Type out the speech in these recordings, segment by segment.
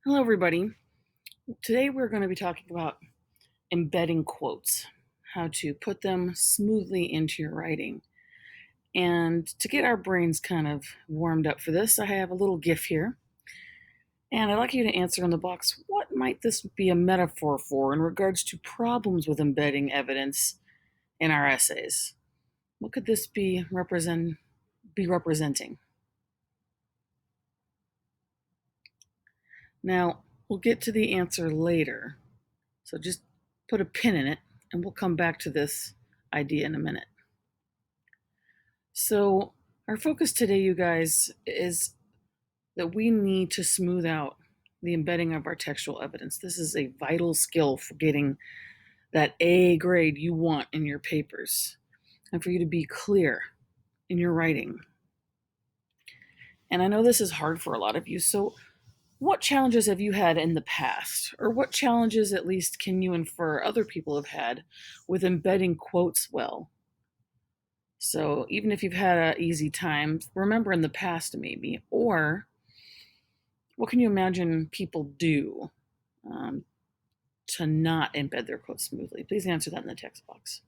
Hello, everybody. Today we're going to be talking about embedding quotes, how to put them smoothly into your writing. And to get our brains kind of warmed up for this, I have a little GIF here. And I'd like you to answer in the box, what might this be a metaphor for in regards to problems with embedding evidence in our essays? What could this be representing? Now, we'll get to the answer later. So just put a pin in it, and we'll come back to this idea in a minute. So, our focus today, you guys, is that we need to smooth out the embedding of our textual evidence. This is a vital skill for getting that A grade you want in your papers and for you to be clear in your writing. And I know this is hard for a lot of you, so what challenges have you had in the past? Or what challenges, at least, can you infer other people have had with embedding quotes well? So even if you've had an easy time, remember in the past maybe, or what can you imagine people do um, to not embed their quotes smoothly? Please answer that in the text box.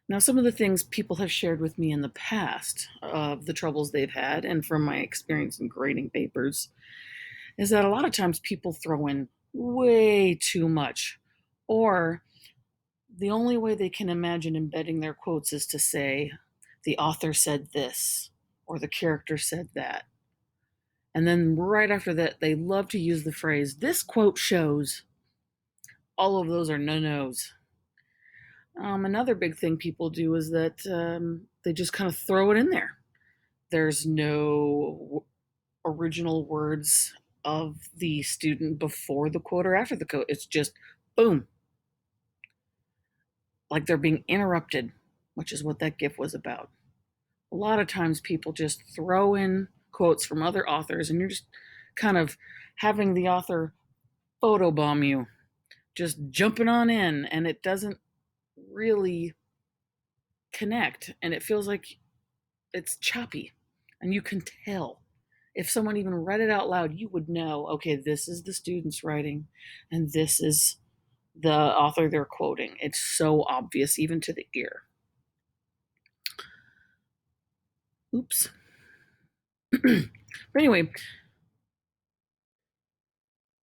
Now, some of the things people have shared with me in the past of the troubles they've had, and from my experience in grading papers, is that a lot of times people throw in way too much, or the only way they can imagine embedding their quotes is to say, the author said this, or the character said that. And then right after that, they love to use the phrase, this quote shows. All of those are no-nos. Another big thing people do is that they just kind of throw it in there. There's no original words of the student before the quote or after the quote. It's just boom. Like they're being interrupted, which is what that GIF was about. A lot of times people just throw in quotes from other authors and you're just kind of having the author photobomb you, just jumping on in, and it doesn't really connect and it feels like it's choppy. And you can tell. If someone even read it out loud, you would know, okay, this is the student's writing and this is the author they're quoting. It's so obvious, even to the ear. Oops. But anyway,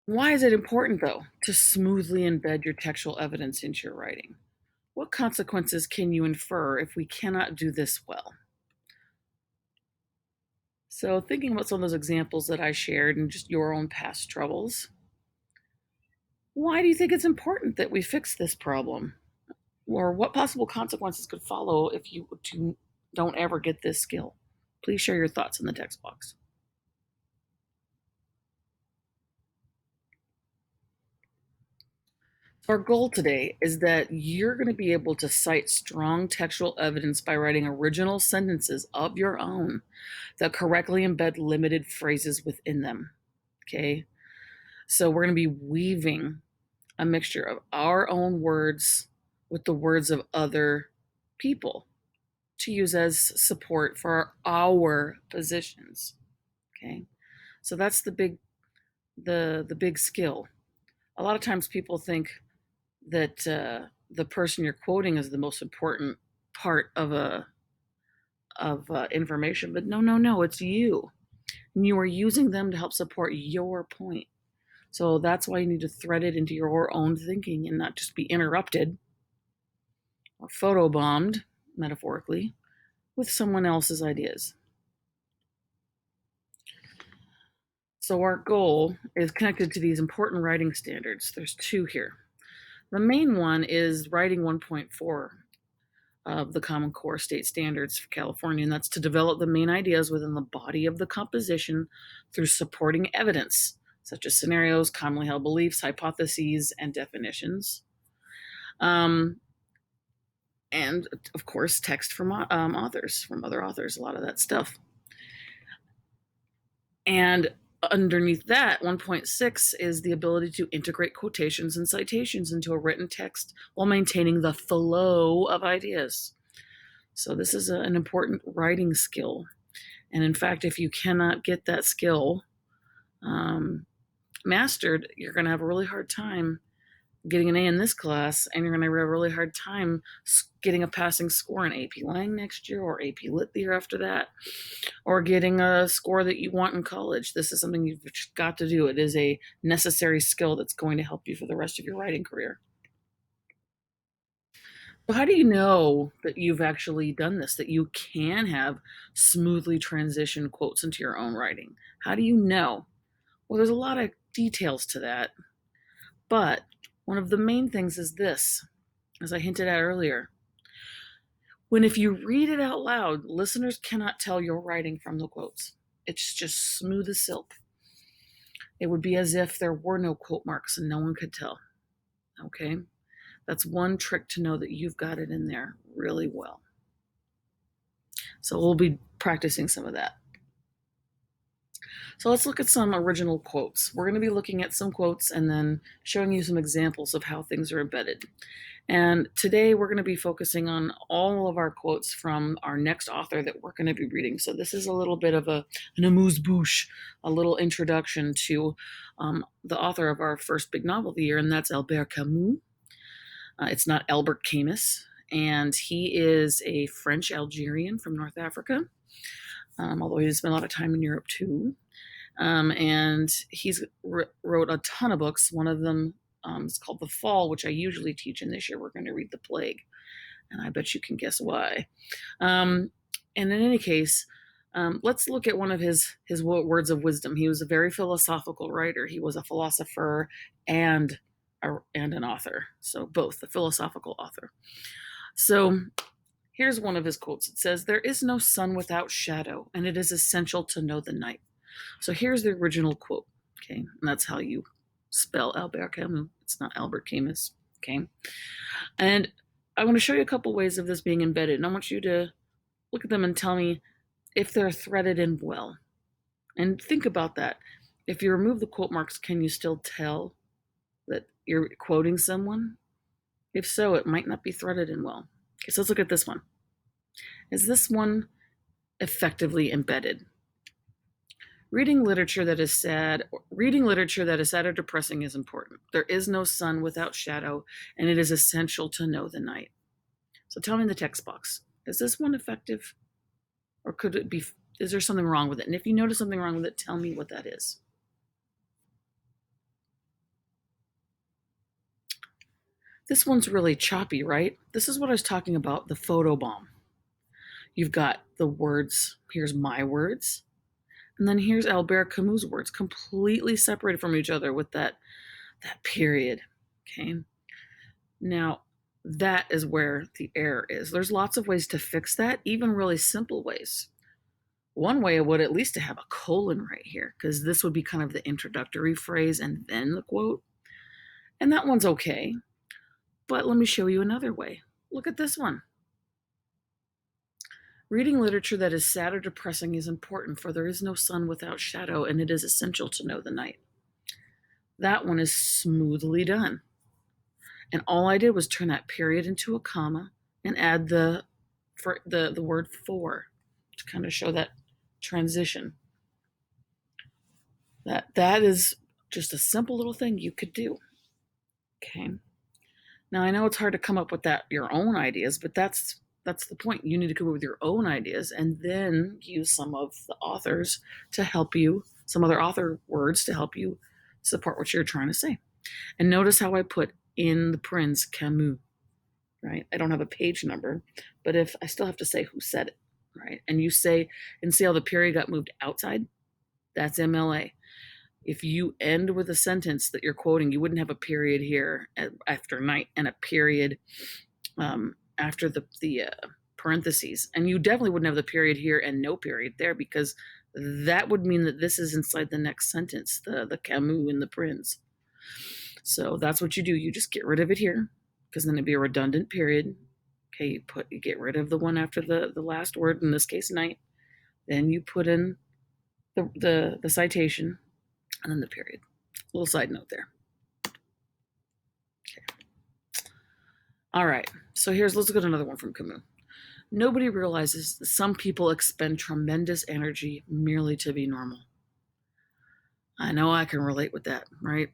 why is it important, though, to smoothly embed your textual evidence into your writing? What consequences can you infer if we cannot do this well? So, thinking about some of those examples that I shared and just your own past troubles, why do you think it's important that we fix this problem? Or what possible consequences could follow if you don't ever get this skill? Please share your thoughts in the text box. Our goal today is that you're going to be able to cite strong textual evidence by writing original sentences of your own that correctly embed limited phrases within them. Okay? So we're going to be weaving a mixture of our own words with the words of other people to use as support for our positions. Okay? So that's the big skill. A lot of times people think that the person you're quoting is the most important part of information, but no, it's you. And you are using them to help support your point. So that's why you need to thread it into your own thinking and not just be interrupted or photobombed, metaphorically, with someone else's ideas. So our goal is connected to these important writing standards. There's two here. The main one is writing 1.4 of the Common Core State Standards for California, and that's to develop the main ideas within the body of the composition through supporting evidence, such as scenarios, commonly held beliefs, hypotheses, and definitions. And of course, text from authors, from other authors, a lot of that stuff. And underneath that, 1.6 is the ability to integrate quotations and citations into a written text while maintaining the flow of ideas. So this is an important writing skill. And in fact, if you cannot get that skill mastered, you're going to have a really hard time getting an A in this class, and you're going to have a really hard time getting a passing score in AP Lang next year or AP Lit the year after that, or getting a score that you want in college. This is something you've got to do. It is a necessary skill that's going to help you for the rest of your writing career. So how do you know that you've actually done this, that you can have smoothly transition quotes into your own writing? How do you know? Well, there's a lot of details to that, but one of the main things is this, as I hinted at earlier. If you read it out loud, listeners cannot tell your writing from the quotes. It's just smooth as silk. It would be as if there were no quote marks and no one could tell. Okay? That's one trick to know that you've got it in there really well. So we'll be practicing some of that. So let's look at some original quotes. We're going to be looking at some quotes and then showing you some examples of how things are embedded. And today we're going to be focusing on all of our quotes from our next author that we're going to be reading. So this is a little bit of an amuse-bouche, a little introduction to the author of our first big novel of the year, and that's Albert Camus. It's not Albert Camus, and he is a French Algerian from North Africa, although he spent a lot of time in Europe too. And he's wrote a ton of books. One of them is called The Fall, which I usually teach, and this year we're going to read The Plague, and I bet you can guess why. And in any case, let's look at one of his words of wisdom. He was a very philosophical writer. He was a philosopher and an author, so both, a philosophical author. So here's one of his quotes. It says, "There is no sun without shadow, and it is essential to know the night." So here's the original quote, okay? And that's how you spell Albert Camus. It's not Albert Camus, okay? And I want to show you a couple ways of this being embedded, and I want you to look at them and tell me if they're threaded in well. And think about that. If you remove the quote marks, can you still tell that you're quoting someone? If so, it might not be threaded in well. Okay, so let's look at this one. Is this one effectively embedded? Reading literature that is sad or depressing is important. There is no sun without shadow, and it is essential to know the night. So tell me in the text box, is this one effective? Or could it be, is there something wrong with it? And if you notice something wrong with it, tell me what that is. This one's really choppy, right? This is what I was talking about, the photobomb. You've got the words, here's my words, and then here's Albert Camus' words, completely separated from each other with that period, okay? Now, that is where the error is. There's lots of ways to fix that, even really simple ways. One way would at least to have a colon right here, because this would be kind of the introductory phrase and then the quote. And that one's okay. But let me show you another way. Look at this one. Reading literature that is sad or depressing is important, for there is no sun without shadow, and it is essential to know the night. That one is smoothly done. And all I did was turn that period into a comma and add the word for to kind of show that transition. That is just a simple little thing you could do. Okay. Now I know it's hard to come up with your own ideas, but that's the point. You need to come up with your own ideas and then use some of the authors to help you, some other author words to help you support what you're trying to say. And notice how I put in the parens Camus, right? I don't have a page number, but if I still have to say who said it, right? And you say, and see how the period got moved outside? That's MLA. If you end with a sentence that you're quoting, you wouldn't have a period here after night and a period after the parentheses. And you definitely wouldn't have the period here and no period there, because that would mean that this is inside the next sentence, the Camus in the parens. So that's what you do. You just get rid of it here, because then it'd be a redundant period. Okay, you get rid of the one after the last word, in this case, night. Then you put in the citation, and then the period. Little side note there. Okay. All right. So let's look at another one from Camus. Nobody realizes that some people expend tremendous energy merely to be normal. I know I can relate with that, right?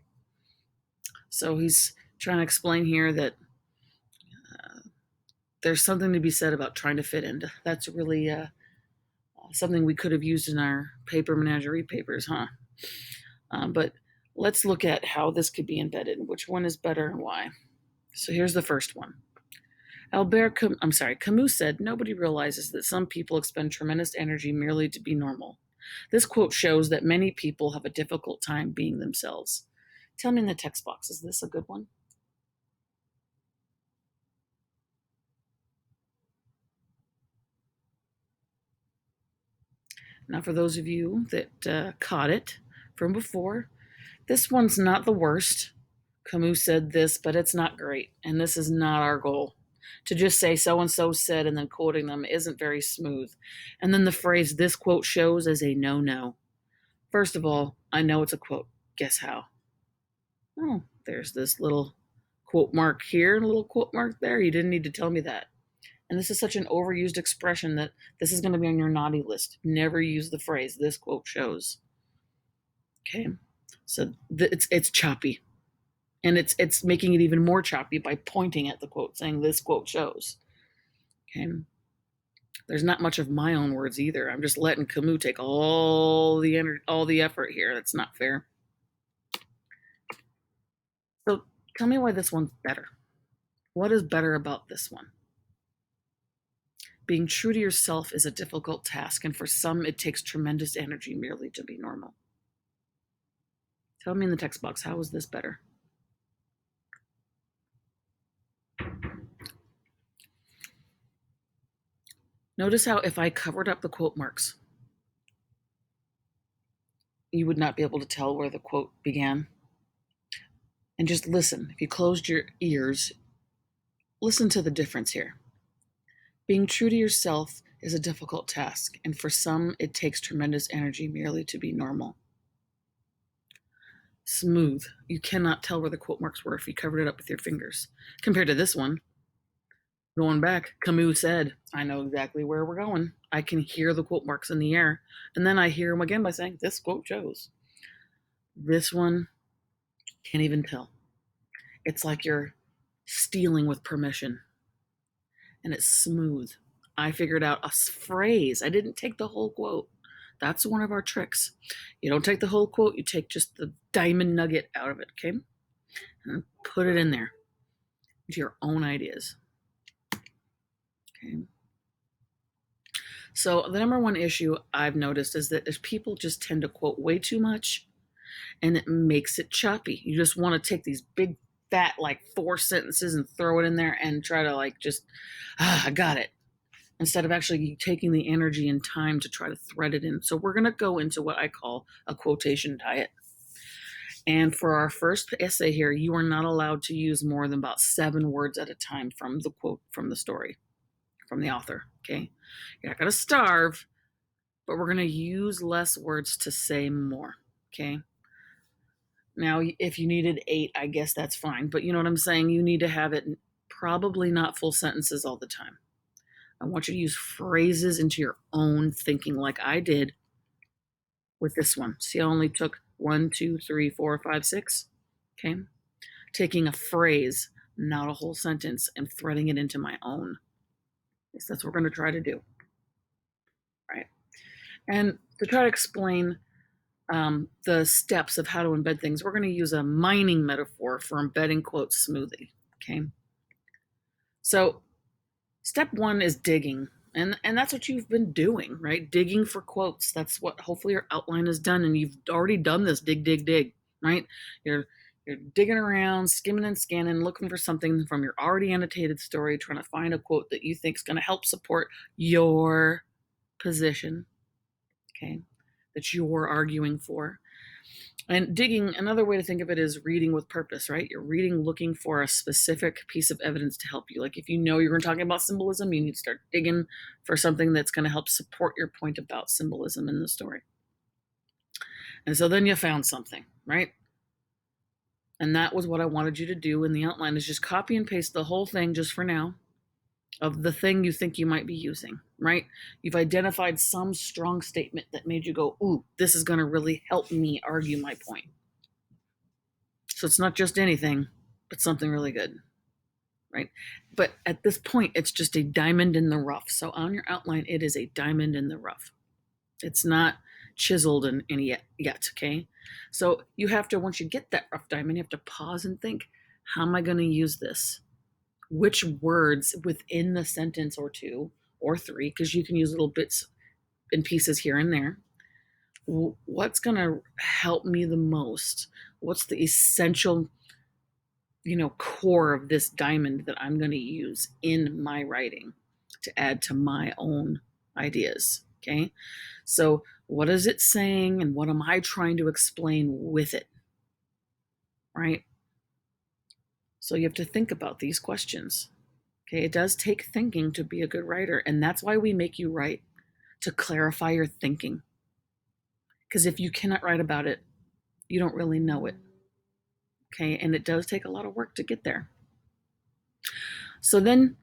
So he's trying to explain here that there's something to be said about trying to fit in. That's really something we could have used in our paper menagerie papers, huh? But let's look at how this could be embedded. Which one is better and why? So here's the first one. Camus said, nobody realizes that some people expend tremendous energy merely to be normal. This quote shows that many people have a difficult time being themselves. Tell me in the text box, is this a good one? Now, for those of you that caught it from before, this one's not the worst. Camus said this, but it's not great, and this is not our goal. To just say so and so said and then quoting them isn't very smooth. And then the phrase this quote shows is a no no. First of all, I know it's a quote. Guess how? Oh, there's this little quote mark here and a little quote mark there. You didn't need to tell me that. And this is such an overused expression that this is going to be on your naughty list. Never use the phrase this quote shows. Okay, so it's choppy, and it's making it even more choppy by pointing at the quote, saying this quote shows. Okay, there's not much of my own words either. I'm just letting Camus take all the effort here. That's not fair. So tell me why this one's better. What is better about this one? Being true to yourself is a difficult task, and for some, it takes tremendous energy merely to be normal. Tell me in the text box, how is this better? Notice how if I covered up the quote marks, you would not be able to tell where the quote began. And just listen. If you closed your ears, listen to the difference here. Being true to yourself is a difficult task, and for some, it takes tremendous energy merely to be normal. Smooth. You cannot tell where the quote marks were if you covered it up with your fingers. Compared to this one, going back, Camus said, I know exactly where we're going. I can hear the quote marks in the air. And then I hear him again by saying, this quote shows. This one, can't even tell. It's like you're stealing with permission. And it's smooth. I figured out a phrase. I didn't take the whole quote. That's one of our tricks. You don't take the whole quote, you take just the diamond nugget out of it, okay? And put it in there into your own ideas. Okay. So the number one issue I've noticed is that people just tend to quote way too much, and it makes it choppy. You just want to take these big fat like 4 sentences and throw it in there and try to like just I got it, instead of actually taking the energy and time to try to thread it in. So we're going to go into what I call a quotation diet. And for our first essay here, you are not allowed to use more than about 7 words at a time from the quote, from the story, from the author. Okay. You're not going to starve, but we're going to use less words to say more. Okay. Now, if you needed 8, I guess that's fine. But you know what I'm saying? You need to have it probably not full sentences all the time. I want you to use phrases into your own thinking like I did with this one. See, I only took 1, 2, 3, 4, 5, 6. Okay. Taking a phrase, not a whole sentence, and threading it into my own. Yes, that's what we're going to try to do. Right. And to try to explain the steps of how to embed things, we're going to use a mining metaphor for embedding quotes smoothly. Okay. So step 1 is digging. And that's what you've been doing, right? Digging for quotes. That's what hopefully your outline has done. And you've already done this dig, dig, dig, right? You're digging around, skimming and scanning, looking for something from your already annotated story, trying to find a quote that you think is going to help support your position, okay, that you're arguing for. And digging, another way to think of it is reading with purpose, right? You're reading looking for a specific piece of evidence to help you. Like if you know you're going to talk about symbolism, you need to start digging for something that's going to help support your point about symbolism in the story. And so then you found something, right? And that was what I wanted you to do in the outline, is just copy and paste the whole thing just for now. of the thing you think you might be using, right? You've identified some strong statement that made you go, ooh, this is going to really help me argue my point. So it's not just anything, but something really good, right? But at this point, it's just a diamond in the rough. So on your outline, it is a diamond in the rough. It's not chiseled in any yet, okay? So you have to, once you get that rough diamond, you have to pause and think, how am I going to use this? Which words within the sentence or two or three, because you can use little bits and pieces here and there, what's going to help me the most? What's the essential, core of this diamond that I'm going to use in my writing to add to my own ideas? Okay. So, what is it saying and what am I trying to explain with it? Right. So, you have to think about these questions. Okay. It does take thinking to be a good writer. And that's why we make you write, to clarify your thinking. Because if you cannot write about it, you don't really know it. Okay. And it does take a lot of work to get there. So, then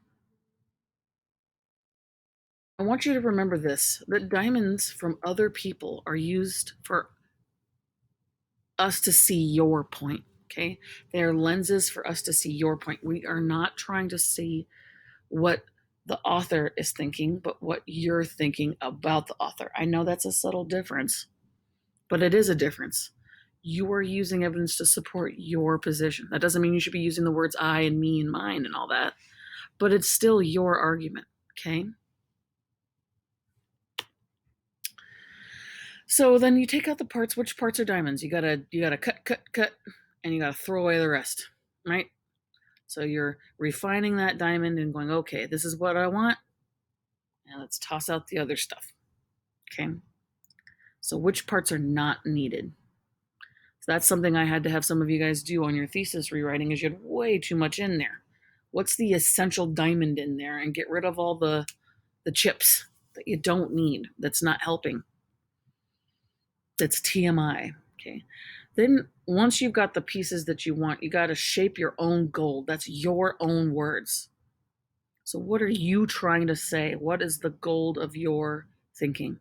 I want you to remember this, that diamonds from other people are used for us to see your point. Okay. They are lenses for us to see your point. We are not trying to see what the author is thinking, but what you're thinking about the author. I know that's a subtle difference, but it is a difference. You are using evidence to support your position. That doesn't mean you should be using the words I and me and mine and all that, but it's still your argument. Okay. So then you take out the parts. Which parts are diamonds? You gotta cut, and you gotta throw away the rest, right? So you're refining that diamond and going, okay, this is what I want, and let's toss out the other stuff. Okay. So which parts are not needed? So that's something I had to have some of you guys do on your thesis rewriting, is you had way too much in there. What's the essential diamond in there, and get rid of all the chips that you don't need, that's not helping. That's TMI. Okay. Then once you've got the pieces that you want, you got to shape your own gold. That's your own words. So what are you trying to say? What is the gold of your thinking?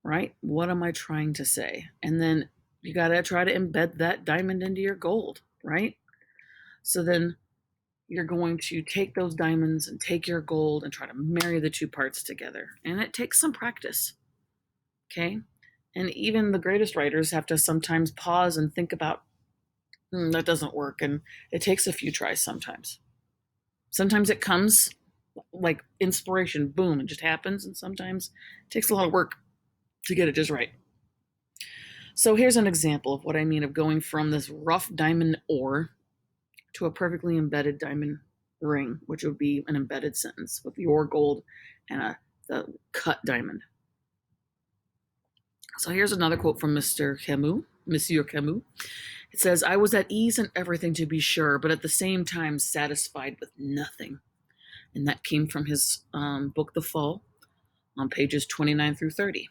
Right? What am I trying to say? And then you got to try to embed that diamond into your gold, right? So then you're going to take those diamonds and take your gold and try to marry the two parts together. And it takes some practice. Okay. And even the greatest writers have to sometimes pause and think about, that doesn't work. And it takes a few tries sometimes. Sometimes it comes like inspiration, boom, it just happens. And sometimes it takes a lot of work to get it just right. So here's an example of what I mean of going from this rough diamond ore to a perfectly embedded diamond ring, which would be an embedded sentence with your gold and the cut diamond. So here's another quote from Monsieur Camus. It says, I was at ease in everything, to be sure, but at the same time satisfied with nothing. And that came from his book, The Fall, on pages 29 through 30.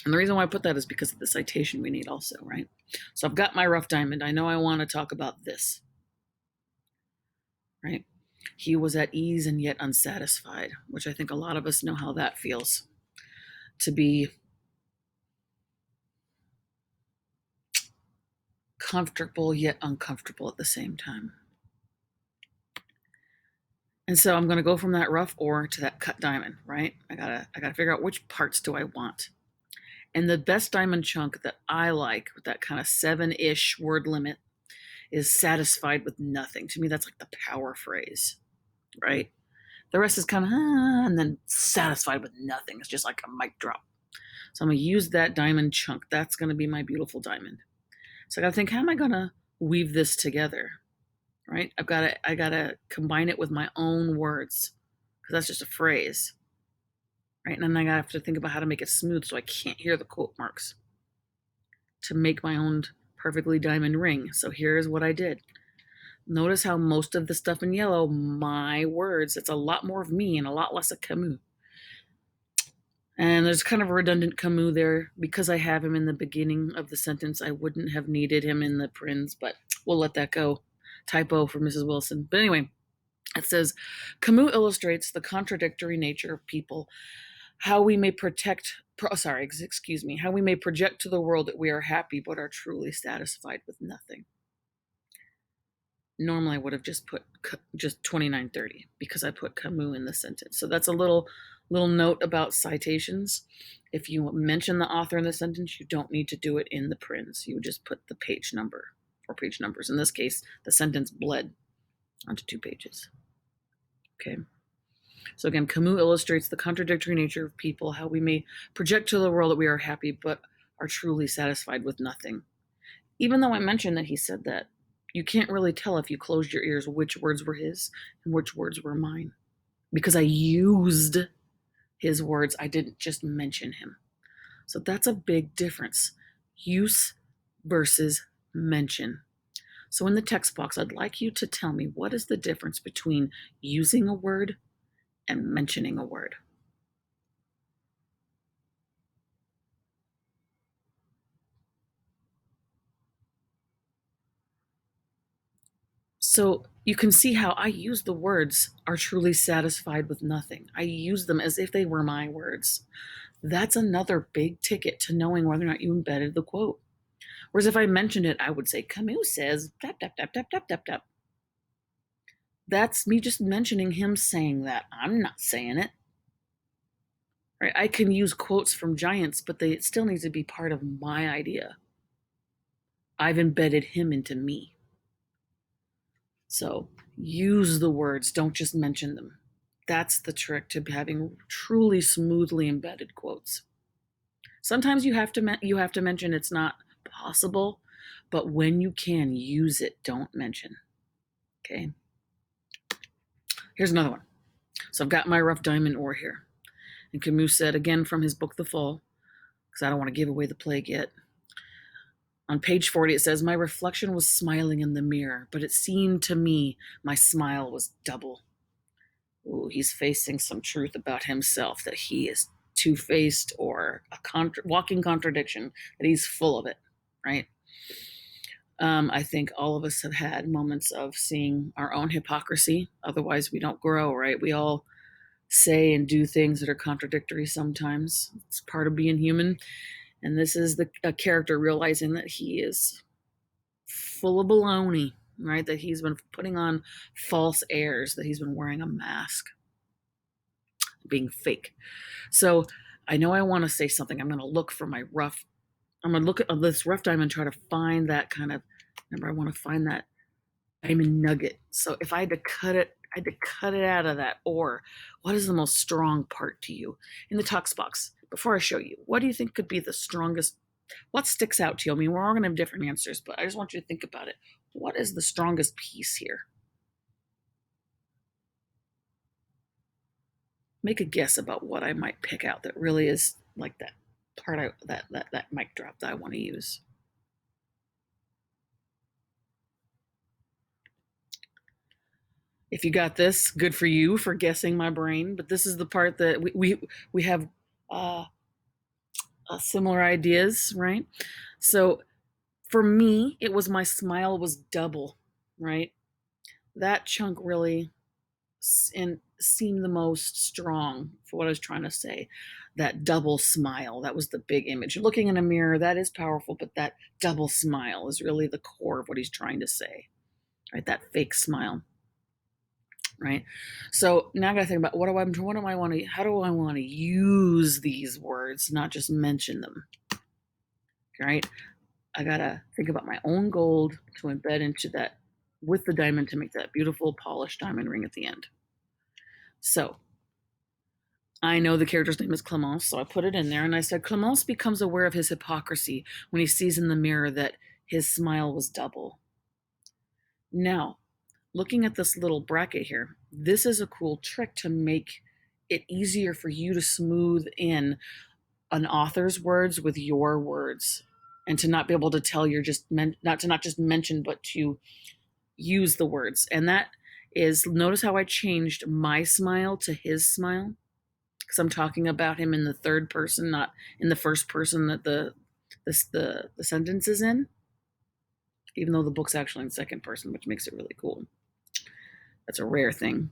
And the reason why I put that is because of the citation we need also, right? So I've got my rough diamond. I know I want to talk about this, right? He was at ease and yet unsatisfied, which I think a lot of us know how that feels, to be comfortable yet uncomfortable at the same time. And so I'm going to go from that rough ore to that cut diamond, right? I gotta figure out which parts do I want. And the best diamond chunk that I like, with that kind of 7-ish word limit, is satisfied with nothing. To me, that's like the power phrase, right? The rest is kind of, and then satisfied with nothing. It's just like a mic drop. So I'm going to use that diamond chunk. That's going to be my beautiful diamond. So I got to think, how am I going to weave this together? Right? I got to combine it with my own words, because that's just a phrase. Right? And then I have to think about how to make it smooth so I can't hear the quote marks, to make my own perfectly diamond ring. So here's what I did. Notice how most of the stuff in yellow, my words, it's a lot more of me and a lot less of Camus. And there's kind of a redundant Camus there. Because I have him in the beginning of the sentence, I wouldn't have needed him in the prints, but we'll let that go. Typo for Mrs. Wilson. But anyway, It says, Camus illustrates the contradictory nature of people, how we may how we may project to the world that we are happy but are truly satisfied with nothing. Normally I would have just put just 2930 because I put Camus in the sentence. So that's a little note about citations. If you mention the author in the sentence, you don't need to do it in the prints. You would just put the page number or page numbers. In this case, the sentence bled onto 2 pages. Okay. So again, Camus illustrates the contradictory nature of people, how we may project to the world that we are happy but are truly satisfied with nothing. Even though I mentioned that he said that, you can't really tell if you closed your ears which words were his and which words were mine. Because I used his words, I didn't just mention him. So that's a big difference. Use versus mention. So in the text box, I'd like you to tell me, what is the difference between using a word and mentioning a word? So you can see how I use the words "are truly satisfied with nothing." I use them as if they were my words. That's another big ticket to knowing whether or not you embedded the quote. Whereas if I mentioned it, I would say, Camus says, tap, tap, tap, tap, tap, tap, tap. That's me just mentioning him saying that. I'm not saying it. Right? I can use quotes from giants, but they still need to be part of my idea. I've embedded him into me. So use the words, don't just mention them. That's the trick to having truly smoothly embedded quotes. Sometimes you have to mention it's not possible, but when you can, use it, don't mention. Okay. Here's another one. So I've got my rough diamond ore here. And Camus said, again from his book The Fall, because I don't want to give away the plague yet. On page 40, it says, my reflection was smiling in the mirror, but it seemed to me my smile was double. Ooh, he's facing some truth about himself, that he is two-faced or a walking contradiction, that he's full of it, right? I think all of us have had moments of seeing our own hypocrisy. Otherwise, we don't grow, right? We all say and do things that are contradictory sometimes. It's part of being human. And this is a character realizing that he is full of baloney, right? That he's been putting on false airs, that he's been wearing a mask, being fake. So I know I want to say something. I'm going to look for my rough. I'm going to look at this rough diamond and try to find that kind of. Remember, I want to find that diamond nugget. So if I had to cut it, I had to cut it out of that ore. What is the most strong part to you? In the text box, before I show you, what do you think could be the strongest? What sticks out to you? I mean, we're all going to have different answers, but I just want you to think about it. What is the strongest piece here? Make a guess about what I might pick out that really is like that part that mic drop that I want to use. If you got this, good for you for guessing my brain. But this is the part that we have similar ideas, right? So for me, it was my smile was double, right? That chunk really seemed the most strong for what I was trying to say. That double smile, that was the big image. Looking in a mirror, that is powerful, but that double smile is really the core of what he's trying to say, right? That fake smile. Right. So now I got to think about how do I want to use these words, not just mention them. Right. I got to think about my own gold to embed into that with the diamond to make that beautiful polished diamond ring at the end. So I know the character's name is Clemence, so I put it in there and I said, Clemence becomes aware of his hypocrisy when he sees in the mirror that his smile was double. Now, looking at this little bracket here, this is a cool trick to make it easier for you to smooth in an author's words with your words, and to not be able to tell you're just not just mention, but to use the words. And that is, notice how I changed my smile to his smile, because I'm talking about him in the third person, not in the first person that the sentence is in, even though the book's actually in second person, which makes it really cool. That's a rare thing.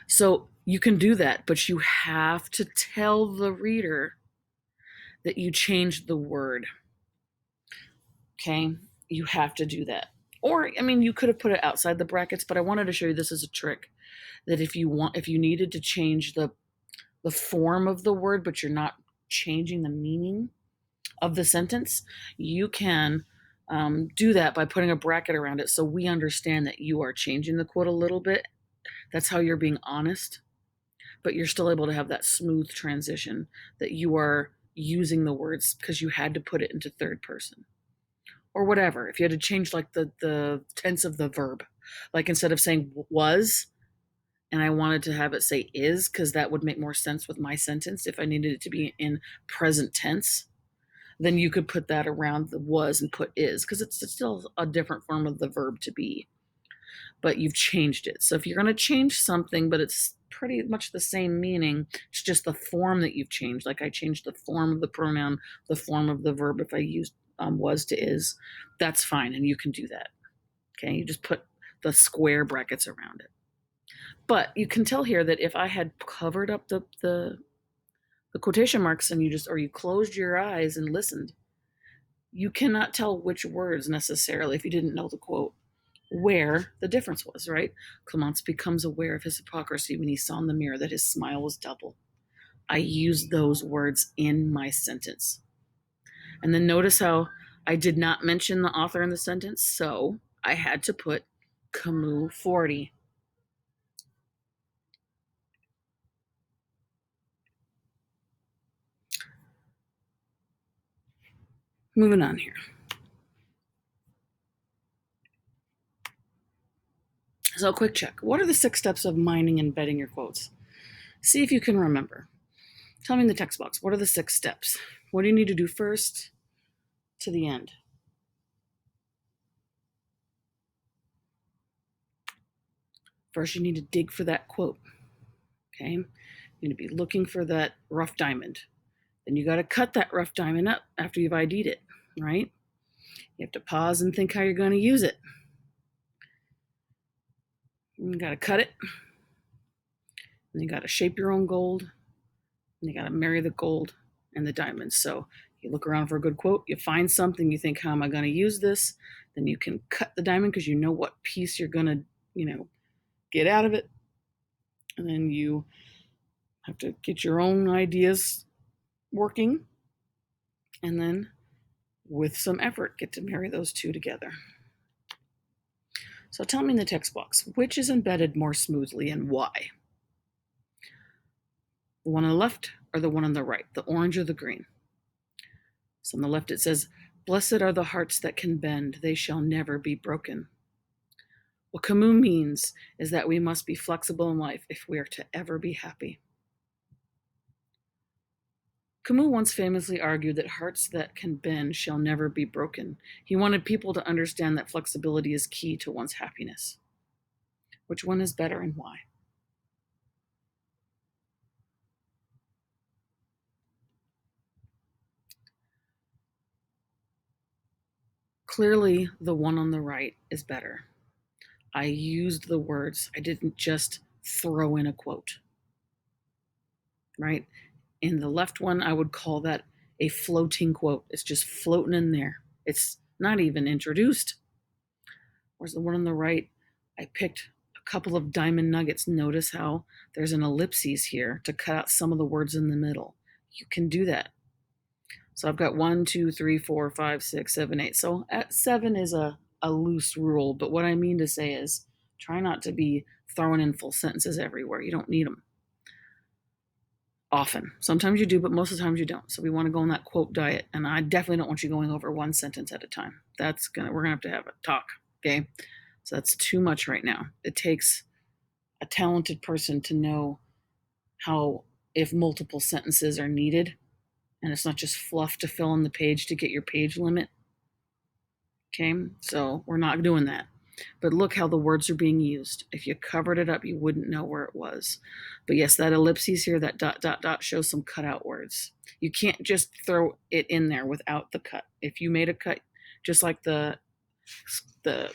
So you can do that, but you have to tell the reader that you changed the word. Okay? You have to do that. Or, I mean, you could have put it outside the brackets, but I wanted to show you this as a trick that if you needed to change the form of the word, but you're not changing the meaning of the sentence, you can do that by putting a bracket around it so we understand that you are changing the quote a little bit. That's how you're being honest, but you're still able to have that smooth transition that you are using the words because you had to put it into third person or whatever. If you had to change like the tense of the verb, like instead of saying was, and I wanted to have it say is because that would make more sense with my sentence if I needed it to be in present tense, then you could put that around the was and put is because it's still a different form of the verb to be, but you've changed it. So if you're going to change something, but it's pretty much the same meaning, it's just the form that you've changed. Like I changed the form of the pronoun, the form of the verb if I used was to is, that's fine, and you can do that. Okay, you just put the square brackets around it. But you can tell here that if I had covered up the quotation marks and you closed your eyes and listened, you cannot tell which words necessarily, if you didn't know the quote, where the difference was, right? Clemence becomes aware of his hypocrisy when he saw in the mirror that his smile was double. I used those words in my sentence. And then notice how I did not mention the author in the sentence, so I had to put Camus 40. Moving on here. So, a quick check. What are the 6 steps of mining and embedding your quotes? See if you can remember. Tell me in the text box, what are the 6 steps? What do you need to do first to the end? First, you need to dig for that quote. Okay? You need to be looking for that rough diamond. Then you got to cut that rough diamond up after you've ID'd it, right? You have to pause and think how you're going to use it. You got to cut it. And you got to shape your own gold. And you got to marry the gold and the diamonds. So you look around for a good quote, you find something, you think, how am I going to use this? Then you can cut the diamond because you know what piece you're going to, get out of it. And then you have to get your own ideas working. And then with some effort, get to marry those two together. So tell me in the text box, which is embedded more smoothly and why? The one on the left or the one on the right, the orange or the green? So on the left it says, blessed are the hearts that can bend, they shall never be broken. What Camus means is that we must be flexible in life if we are to ever be happy. Camus once famously argued that hearts that can bend shall never be broken. He wanted people to understand that flexibility is key to one's happiness. Which one is better and why? Clearly, the one on the right is better. I used the words. I didn't just throw in a quote, right? In the left one, I would call that a floating quote. It's just floating in there. It's not even introduced. Whereas the one on the right, I picked a couple of diamond nuggets. Notice how there's an ellipses here to cut out some of the words in the middle. You can do that. So I've got 1, 2, 3, 4, 5, 6, 7, 8. So at 7 is a loose rule, but what I mean to say is try not to be throwing in full sentences everywhere. You don't need them. Often. Sometimes you do, but most of the times you don't. So we want to go on that quote diet, and I definitely don't want you going over one sentence at a time. We're gonna have to have a talk, okay? So that's too much right now. It takes a talented person to know how, if multiple sentences are needed, and it's not just fluff to fill in the page to get your page limit. Okay, so we're not doing that. But look how the words are being used. If you covered it up, you wouldn't know where it was. But yes, that ellipses here, that dot, dot, dot shows some cutout words. You can't just throw it in there without the cut. If you made a cut, just like the The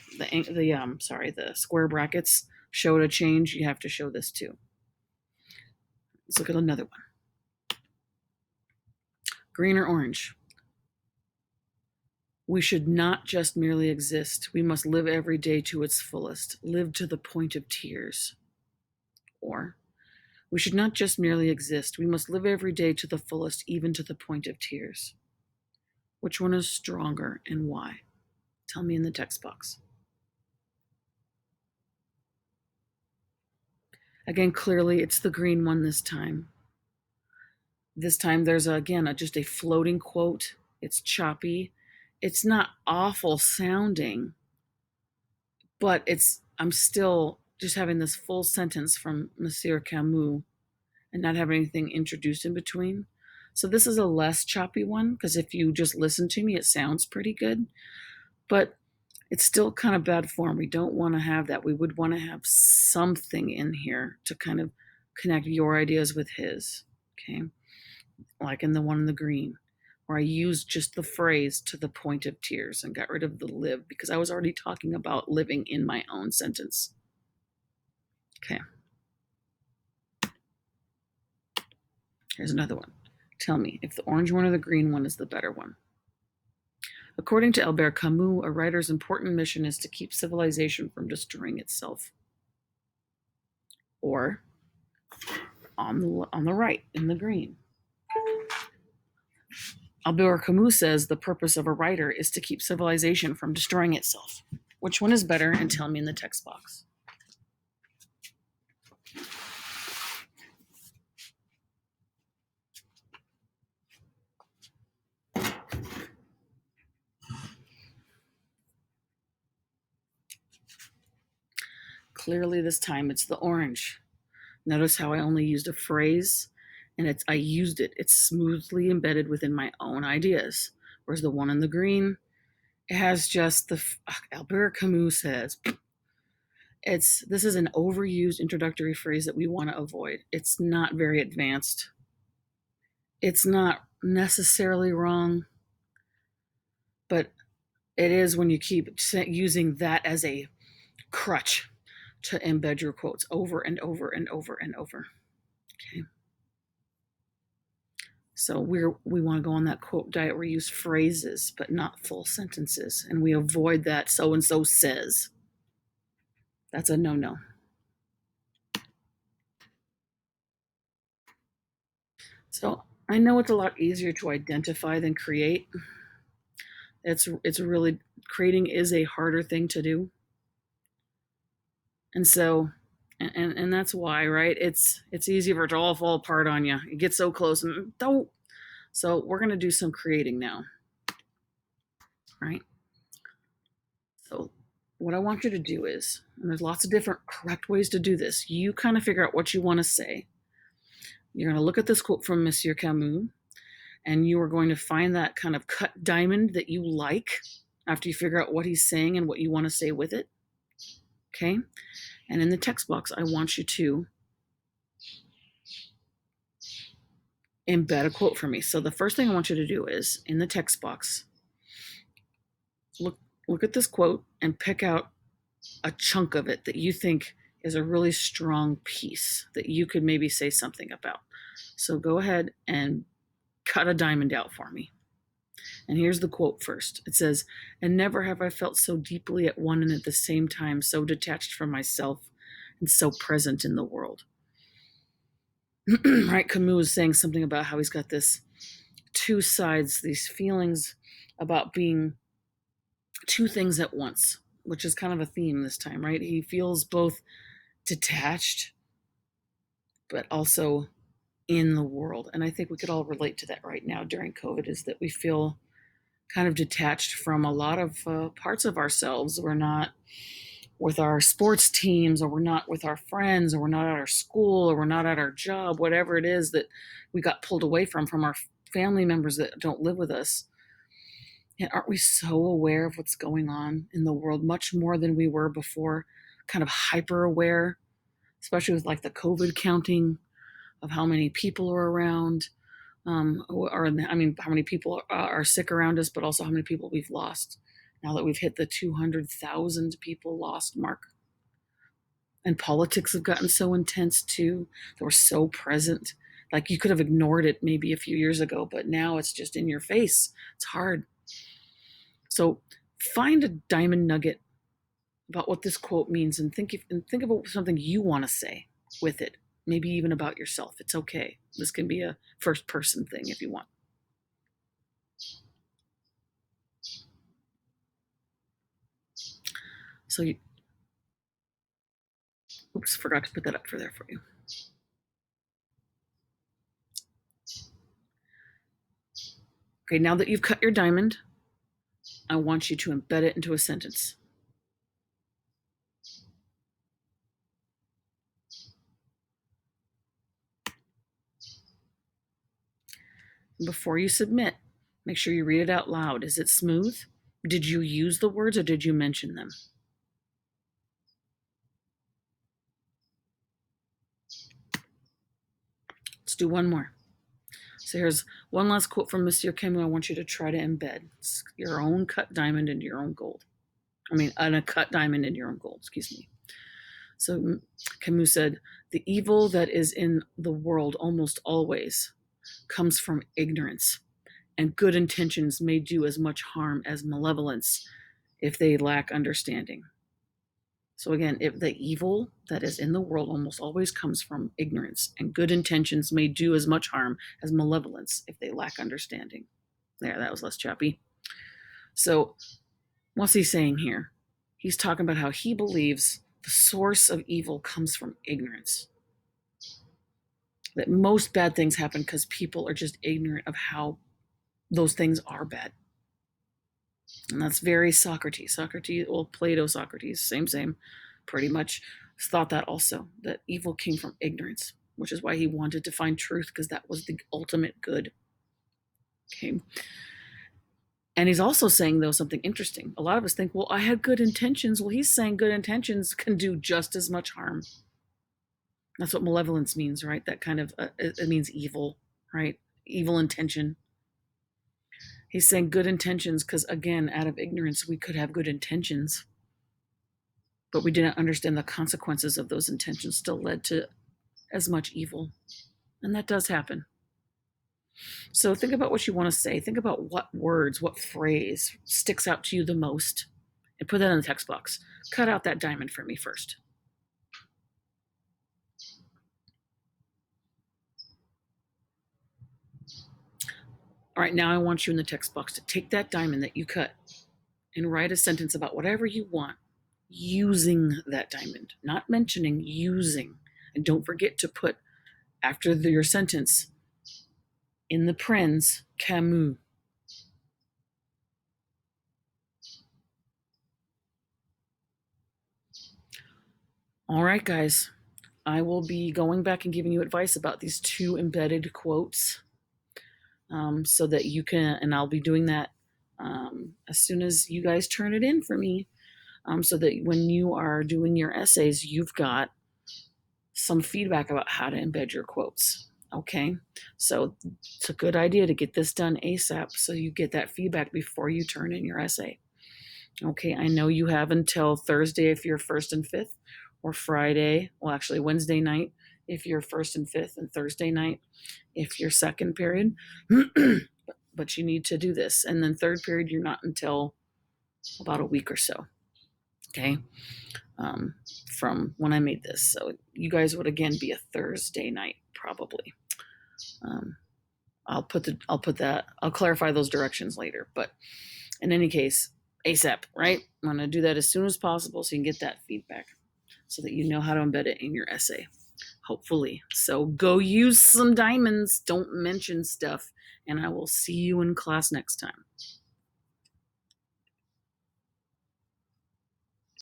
square brackets showed a change. You have to show this too. Let's look at another one. Green or orange? We should not just merely exist. We must live every day to its fullest, live to the point of tears. Or, we should not just merely exist. We must live every day to the fullest, even to the point of tears. Which one is stronger and why? Tell me in the text box. Again, clearly it's the green one this time. This time there's, again, just a floating quote. It's choppy. It's not awful sounding, but I'm still just having this full sentence from Monsieur Camus and not having anything introduced in between. So this is a less choppy one, because if you just listen to me, it sounds pretty good, but it's still kind of bad form. We don't want to have that. We would want to have something in here to kind of connect your ideas with his, okay? Like in the one in the green, where I used just the phrase to the point of tears and got rid of the live, because I was already talking about living in my own sentence. Okay. Here's another one. Tell me if the orange one or the green one is the better one. According to Albert Camus, a writer's important mission is to keep civilization from destroying itself. Or on the right, in the green. Albert Camus says the purpose of a writer is to keep civilization from destroying itself. Which one is better? And tell me in the text box. Clearly this time it's the orange. Notice how I only used a phrase, and I used it. It's smoothly embedded within my own ideas. Whereas the one in the green, it has just Albert Camus says, this is an overused introductory phrase that we want to avoid. It's not very advanced. It's not necessarily wrong, but it is when you keep using that as a crutch to embed your quotes over and over and over and over. Okay. So we want to go on that quote diet where we use phrases but not full sentences, and we avoid that so and so says. That's a no-no. So I know it's a lot easier to identify than create. It's really, creating is a harder thing to do. And so and that's why, right? It's easy for it to all fall apart on you. You get so close and don't. So we're gonna do some creating now. Right? So what I want you to do is, and there's lots of different correct ways to do this, you kind of figure out what you want to say. You're going to look at this quote from Monsieur Camus, and you are going to find that kind of cut diamond that you like after you figure out what he's saying and what you want to say with it. Okay? And in the text box, I want you to embed a quote for me. So the first thing I want you to do is, in the text box, look at this quote and pick out a chunk of it that you think is a really strong piece that you could maybe say something about. So go ahead and cut a diamond out for me. And here's the quote first. It says, "And never have I felt so deeply at one and at the same time so detached from myself and so present in the world." Right? Camus is saying something about how he's got this two sides, these feelings about being two things at once, which is kind of a theme this time, right? He feels both detached, but also in the world. And I think we could all relate to that right now during COVID, is that we feel kind of detached from a lot of parts of ourselves. We're not with our sports teams, or we're not with our friends, or we're not at our school, or we're not at our job, whatever it is that we got pulled away from our family members that don't live with us. And aren't we so aware of what's going on in the world, much more than we were before? Kind of hyper aware, especially with like the COVID counting of how many people are around, how many people are sick around us, but also how many people we've lost. now that we've hit the 200,000 people lost mark. And politics have gotten so intense too. They were so present. Like you could have ignored it maybe a few years ago, but now it's just in your face. It's hard. So find a diamond nugget about what this quote means and think about something you want to say with it. Maybe even about yourself. It's okay. This can be a first person thing if you want. So oops, forgot to put that up for there for you. Okay, now that you've cut your diamond, I want you to embed it into a sentence. Before you submit, make sure you read it out loud. Is it smooth? Did you use the words or did you mention them? Let's do one more. So here's one last quote from Monsieur Camus I want you to try to embed. It's your own cut diamond into your own gold. A cut diamond into your own gold, excuse me. So Camus said, the evil that is in the world almost always comes from ignorance, and good intentions may do as much harm as malevolence if they lack understanding. So again, if the evil that is in the world almost always comes from ignorance, and good intentions may do as much harm as malevolence if they lack understanding. There, that was less choppy. So what's he saying here? He's talking about how he believes the source of evil comes from ignorance. That most bad things happen because people are just ignorant of how those things are bad. And that's very Socrates. Plato, Socrates, same, pretty much thought that also, that evil came from ignorance, which is why he wanted to find truth, because that was the ultimate good. Okay. And he's also saying, though, something interesting. A lot of us think, well, I had good intentions. Well, he's saying good intentions can do just as much harm. That's what malevolence means, right? That kind of, it means evil, right? Evil intention. He's saying good intentions because, again, out of ignorance, we could have good intentions, but we didn't understand the consequences of those intentions still led to as much evil. And that does happen. So think about what you want to say. Think about what words, what phrase sticks out to you the most, and put that in the text box. Cut out that diamond for me first. All right, now I want you in the text box to take that diamond that you cut and write a sentence about whatever you want using that diamond, not mentioning, using. And don't forget to put after your sentence in the parens, Camus. All right, guys, I will be going back and giving you advice about these two embedded quotes so that you can, and I'll be doing that as soon as you guys turn it in for me, so that when you are doing your essays, you've got some feedback about how to embed your quotes. Okay, so it's a good idea to get this done ASAP so you get that feedback before you turn in your essay. Okay, I know you have until Thursday if you're first and fifth, or Friday, well, actually Wednesday night if you're first and fifth, and Thursday night if you're second period. But you need to do this. And then third period, you're not until about a week or so. Okay, from when I made this. So you guys would again be a Thursday night probably. I'll clarify those directions later. But in any case, ASAP, right? I'm going to do that as soon as possible so you can get that feedback so that you know how to embed it in your essay, hopefully. So go use some diamonds. Don't mention stuff. And I will see you in class next time.